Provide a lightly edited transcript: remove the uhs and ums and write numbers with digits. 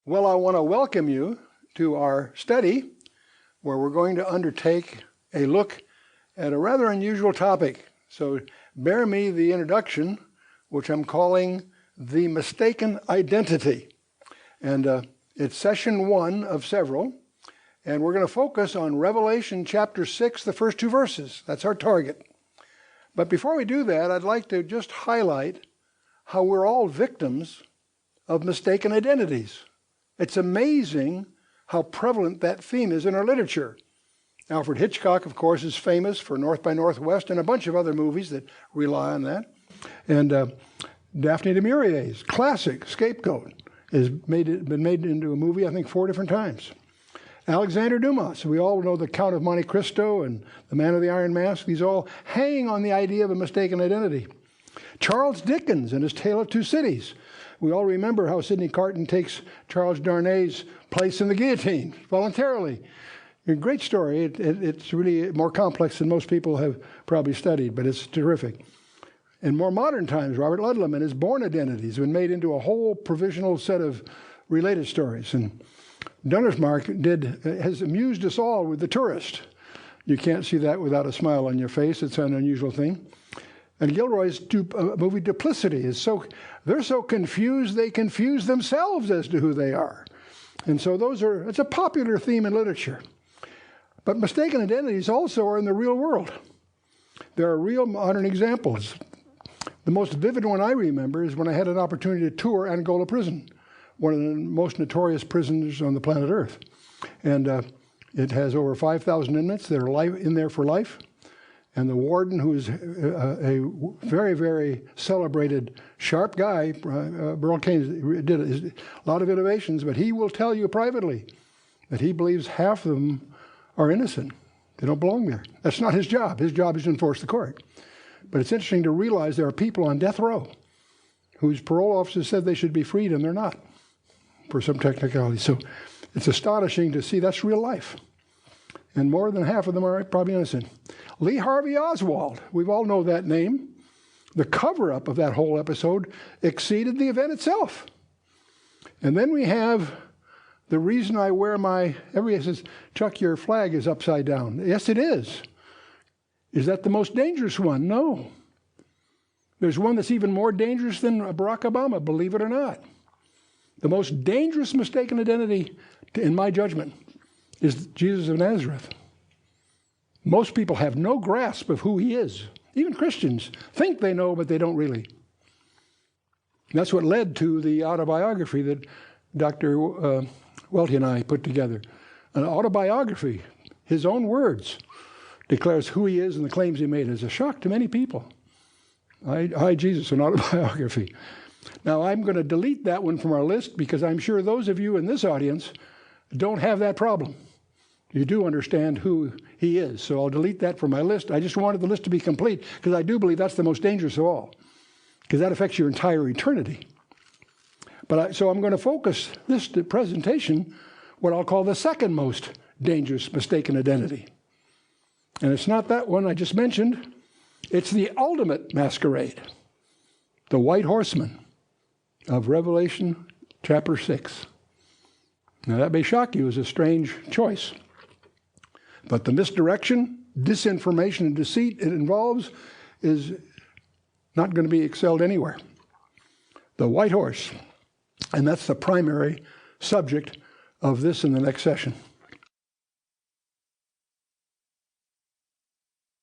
Well, I want to welcome you to our study where we're going to undertake a look at a rather unusual topic. So bear me the introduction, which I'm calling The Mistaken Identity. And it's session 1 of several. And we're going to focus on Revelation chapter 6, the first 2 verses. That's our target. But before we do that, I'd like to just highlight how we're all victims of mistaken identities. It's amazing how prevalent that theme is in our literature. Alfred Hitchcock, of course, is famous for North by Northwest and a bunch of other movies that rely on that. And Daphne du Maurier's classic Scapegoat has been made into a movie, I think, 4 different times. Alexander Dumas, we all know the Count of Monte Cristo and the Man of the Iron Mask. These all hang on the idea of a mistaken identity. Charles Dickens and his Tale of Two Cities. We all remember how Sidney Carton takes Charles Darnay's place in the guillotine voluntarily. A great story. It's really more complex than most people have probably studied, but it's terrific. In more modern times, Robert Ludlum and his Bourne Identities have been made into a whole provisional set of related stories. And Dunnersmarck has amused us all with The Tourist. You can't see that without a smile on your face. It's an unusual thing. And Gilroy's movie Duplicity is they're so confused they confuse themselves as to who they are. And so it's a popular theme in literature. But mistaken identities also are in the real world. There are real modern examples. The most vivid one I remember is when I had an opportunity to tour Angola Prison, one of the most notorious prisons on the planet Earth. And it has over 5,000 inmates that are in there for life. And the warden, who is a very, very celebrated, sharp guy, Burl Kane did a lot of innovations, but he will tell you privately that he believes half of them are innocent. They don't belong there. That's not his job. His job is to enforce the court. But it's interesting to realize there are people on death row whose parole officers said they should be freed, and they're not, for some technicality. So it's astonishing to see that's real life. And more than half of them are probably innocent. Lee Harvey Oswald, we all know that name. The cover-up of that whole episode exceeded the event itself. And then we have the reason I wear everybody says, Chuck, your flag is upside down. Yes, it is. Is that the most dangerous one? No. There's one that's even more dangerous than Barack Obama, believe it or not. The most dangerous mistaken identity, in my judgment, is Jesus of Nazareth. Most people have no grasp of who he is. Even Christians think they know, but they don't really. And that's what led to the autobiography that Dr. Welty and I put together. An autobiography, his own words, declares who he is and the claims he made. It's a shock to many people. I, Jesus, an autobiography. Now, I'm going to delete that one from our list because I'm sure those of you in this audience don't have that problem. You do understand who he is, so I'll delete that from my list. I just wanted the list to be complete because I do believe that's the most dangerous of all, because that affects your entire eternity. So I'm going to focus this presentation what I'll call the second most dangerous mistaken identity. And it's not that one I just mentioned. It's the ultimate masquerade, the White Horsemen of Revelation chapter 6. Now that may shock you as a strange choice. But the misdirection, disinformation, and deceit it involves is not going to be excelled anywhere. The white horse. And that's the primary subject of this in the next session.